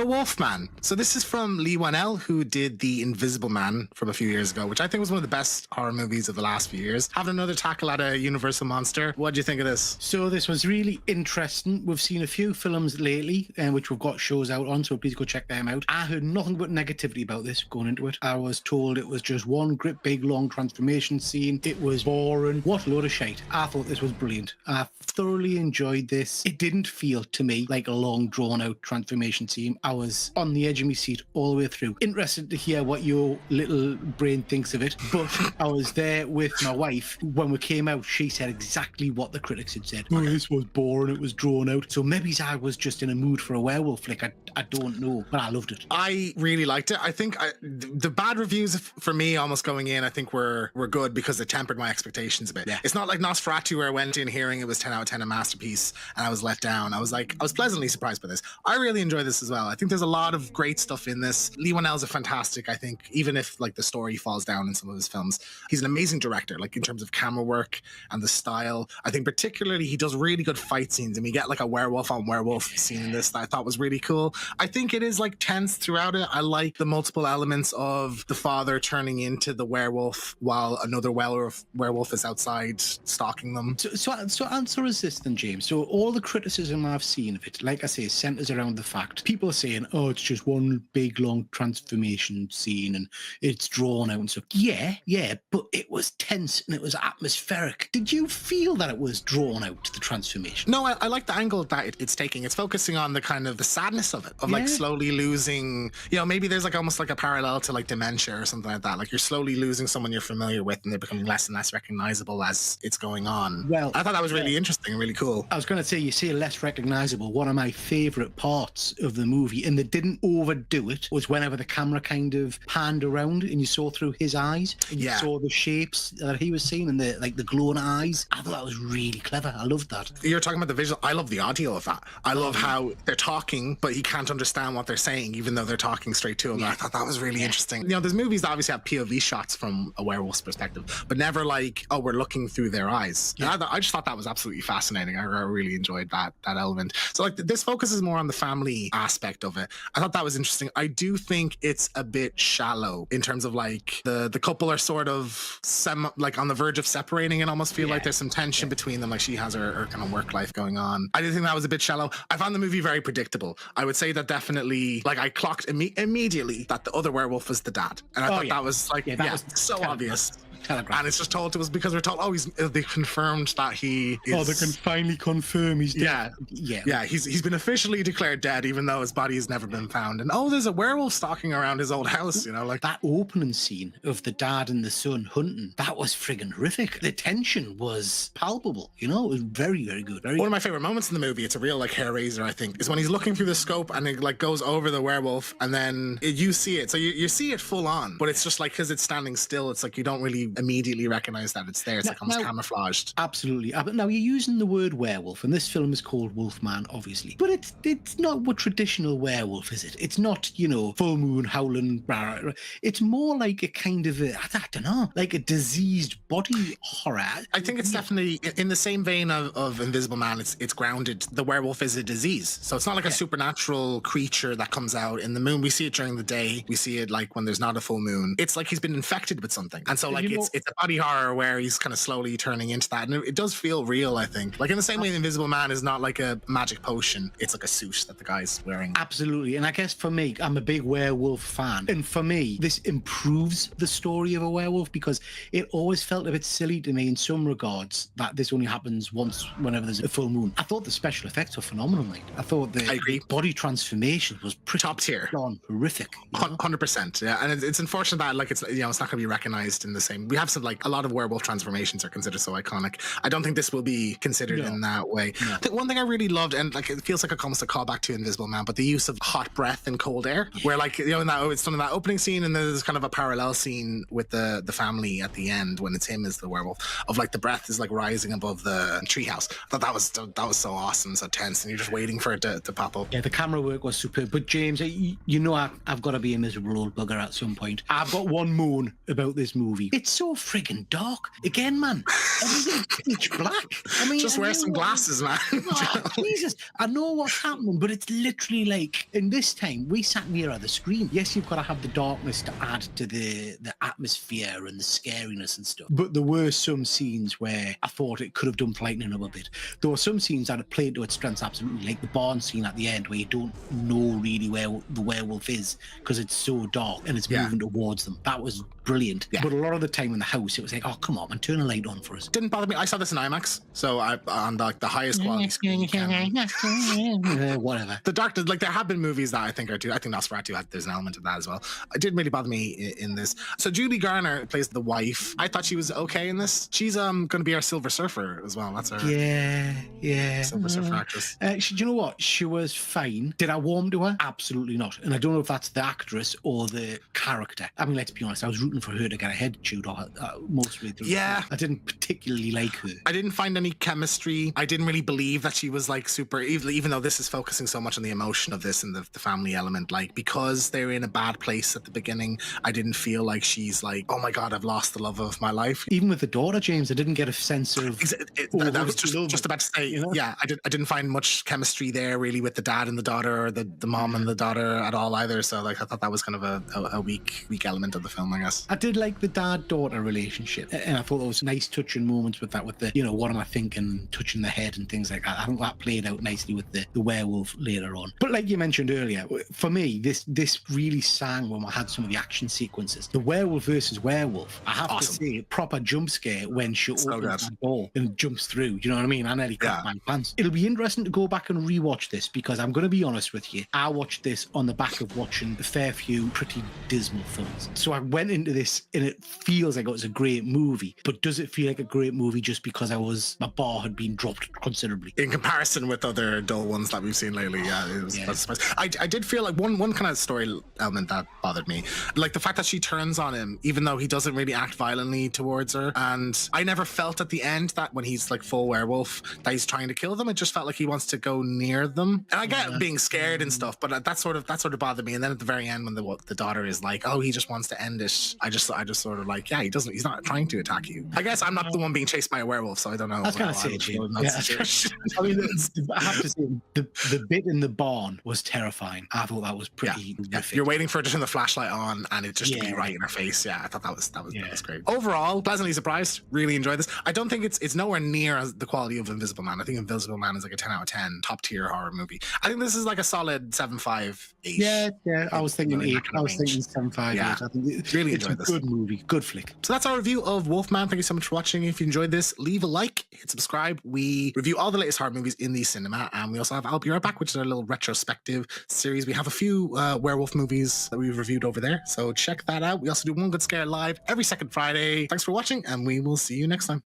The Wolfman. So this is from Leigh Whannel, who did The Invisible Man from a few years ago, which I think was one of the best horror movies of the last few years. Having another tackle at a Universal monster. What do you think of this? So this was really interesting. We've seen a few films lately, which we've got shows out on, so please go check them out. I heard nothing but negativity about this going into it. I was told it was just one great big long transformation scene. It was boring. What a load of shite. I thought this was brilliant. I thoroughly enjoyed this. It didn't feel to me like a long drawn out transformation scene. I was on the edge of my seat all the way through. Interested to hear what your little brain thinks of it, but I was there with my wife. When we came out, she said exactly what the critics had said. Oh, this was boring, it was drawn out. So maybe I was just in a mood for a werewolf flick. I don't know, but I loved it. I really liked it. I think the bad reviews for me almost going in, I think were good because they tempered my expectations a bit. Yeah. It's not like Nosferatu where I went in hearing it was 10 out of 10 a masterpiece and I was let down. I was pleasantly surprised by this. I really enjoy this as well. I think there's a lot of great stuff in this. Leigh Whannell's a fantastic, I think, even if like the story falls down in some of his films, he's an amazing director, like in terms of camera work and the style. I think particularly he does really good fight scenes, and we get like a werewolf on werewolf scene in this that I thought was really cool. I think it is like tense throughout it. I like the multiple elements of the father turning into the werewolf while another werewolf is outside stalking them. So answer is this then, James. So all the criticism I've seen of it, like I say, centers around the fact people are saying, oh, it's just one big long transformation scene and it's drawn out and so yeah, but it was tense and it was atmospheric. Did you feel that it was drawn out, the transformation? No, I like the angle that it's taking. It's focusing on the kind of the sadness of it, of like slowly losing, maybe there's like almost like a parallel to like dementia or something like that. Like you're slowly losing someone you're familiar with and they're becoming less and less recognizable as it's going on. Well, I thought that was really interesting, really cool. I was going to say, you say less recognizable. One of my favorite parts of the movie, and they didn't overdo it, was whenever the camera kind of panned around and you saw through his eyes and you saw the shapes that he was seeing and the glowing eyes. I thought that was really clever. I loved that. You're talking about the visual. I love the audio of that. I love how they're talking, but he can't understand what they're saying, even though they're talking straight to him. Yeah. I thought that was really interesting. There's movies that obviously have POV shots from a werewolf's perspective, but never like, oh, we're looking through their eyes. Yeah. I just thought that was absolutely fascinating. I really enjoyed that element. So like this focuses more on the family aspect of it. I thought that was interesting. I do think it's a bit shallow in terms of like the couple are sort of like on the verge of separating and almost feel like there's some tension between them. Like she has her kind of work life going on. I did think that was a bit shallow. I found the movie very predictable. I would say that definitely, like I clocked immediately that the other werewolf was the dad. And I thought that was like, that was so obvious. And it's just told to us because we're told, they confirmed that he is... Oh, they can finally confirm he's dead. Yeah, he's been officially declared dead, even though his body has never been found. And there's a werewolf stalking around his old house, like... That opening scene of the dad and the son hunting, that was friggin' horrific. The tension was palpable, it was very, very good. One of my favorite moments in the movie, it's a real like hair raiser, I think, is when he's looking through the scope and it like goes over the werewolf and then you see it. So you see it full on, but it's just like, because it's standing still, it's like you don't really immediately recognize that it's there. It's like almost camouflaged. Absolutely. Now you're using the word werewolf, and this film is called Wolfman, obviously, but it's not what traditional werewolf, is it? It's not full moon howling. It's more like a kind of I don't know, like a diseased body horror. I think it's definitely in the same vein of Invisible Man. It's grounded. The werewolf is a disease, so it's not like a supernatural creature that comes out in the moon. We see it during the day. We see it like when there's not a full moon. It's like he's been infected with something, and so like it's a body horror where he's kind of slowly turning into that, and it does feel real. I think, like in the same way, the Invisible Man is not like a magic potion; it's like a suit that the guy's wearing. Absolutely, and I guess for me, I'm a big werewolf fan, and for me, this improves the story of a werewolf because it always felt a bit silly to me in some regards that this only happens once whenever there's a full moon. I thought the special effects were phenomenal. I thought the body transformation was pretty top tier, horrific. 100%, yeah, and it's unfortunate that like it's it's not going to be recognized in the same. We have some like a lot of werewolf transformations are considered so iconic. I don't think this will be considered in that way. No. The one thing I really loved, and like it feels like almost a callback to Invisible Man, but the use of hot breath and cold air, where like in that it's done in that opening scene, and there's kind of a parallel scene with the family at the end when it's him as the werewolf, of like the breath is like rising above the treehouse. I thought that was so awesome, so tense, and you're just waiting for it to pop up. Yeah, the camera work was superb. But James, I've got to be a miserable old bugger at some point. I've got one moan about this movie. It's so friggin' dark. Again, man, everything's pitch black. I mean, Just wear some glasses, man. Oh, Jesus, I know what's happening, but it's literally like, in this time, we sat near the screen. Yes, you've got to have the darkness to add to the atmosphere and the scariness and stuff. But there were some scenes where I thought it could have done lightening up a bit. There were some scenes that had played to its strengths absolutely, like the barn scene at the end where you don't know really where the werewolf is because it's so dark and it's moving towards them. That was brilliant. But a lot of the time in the house, it was like, oh, come on, man, turn a light on for us. Didn't bother me. I saw this in IMAX, so I on like the highest quality screen you can. Whatever. The dark, like there have been movies that I think are too. I think Nosferatu there's an element of that as well. It didn't really bother me in this. So Julie Garner plays the wife. I thought she was okay in this. She's going to be our Silver Surfer as well. That's her. Yeah. Silver Surfer actress. Do you know what? She was fine. Did I warm to her? Absolutely not. And I don't know if that's the actress or the character. I mean, let's be honest. I was rooting for her to get her head chewed off most of the way through. Yeah. I didn't particularly like her. I didn't find any chemistry. I didn't really believe that she was like super, even though this is focusing so much on the emotion of this and the family element, like because they're in a bad place at the beginning, I didn't feel like she's like, oh my God, I've lost the love of my life. Even with the daughter, James, I didn't get a sense of... That was just about to say, you know? Yeah, I didn't find much chemistry there really with the dad and the daughter or the mom and the daughter at all either. So like I thought that was kind of a weak element of the film, I guess. I did like the dad-daughter relationship, and I thought there was nice touching moments with that, with the, you know, what am I thinking, touching the head and things like that. I think that played out nicely with the werewolf later on. But like you mentioned earlier, for me, this really sang when I had some of the action sequences. The werewolf versus werewolf, I have to say, proper jump scare when she opens that door and jumps through. You know what I mean? I nearly cracked my pants. It'll be interesting to go back and rewatch this because I'm going to be honest with you, I watched this on the back of watching a fair few pretty dismal films. So I went into this and it feels like it was a great movie, but does it feel like a great movie just because my bar had been dropped considerably? In comparison with other dull ones that we've seen lately, it was. I did feel like one kind of story element that bothered me, like the fact that she turns on him even though he doesn't really act violently towards her, and I never felt at the end that when he's like full werewolf that he's trying to kill them. It just felt like he wants to go near them, and I get being scared and stuff, but that sort of bothered me. And then at the very end when the daughter is like, oh, he just wants to end it, I just sort of like, yeah, he's not trying to attack you. I guess I'm not the one being chased by a werewolf, so I don't know. That's kind of silly. I mean, I have to say the bit in the barn was terrifying. I thought that was pretty horrific. You're waiting for her to turn the flashlight on and it just to be right in her face. I thought that was great. Overall, pleasantly surprised. Really enjoyed this. I don't think it's nowhere near the quality of Invisible Man. I think Invisible Man is like a 10 out of 10 top tier horror movie. I think this is like a solid 7.5, 8. Yeah. I was thinking 8. I was thinking 7.5. Yeah, 8. I think really enjoyed this. Good movie, good flick. So that's our review of Wolfman. Thank you so much for watching. If you enjoyed this, leave a like, hit subscribe. We review all the latest horror movies in the cinema, and we also have I'll Be Right Back, which is our little retrospective series. We have a few werewolf movies that we've reviewed over there, so check that out. We also do One Good Scare live every second Friday. Thanks for watching, and we will see you next time.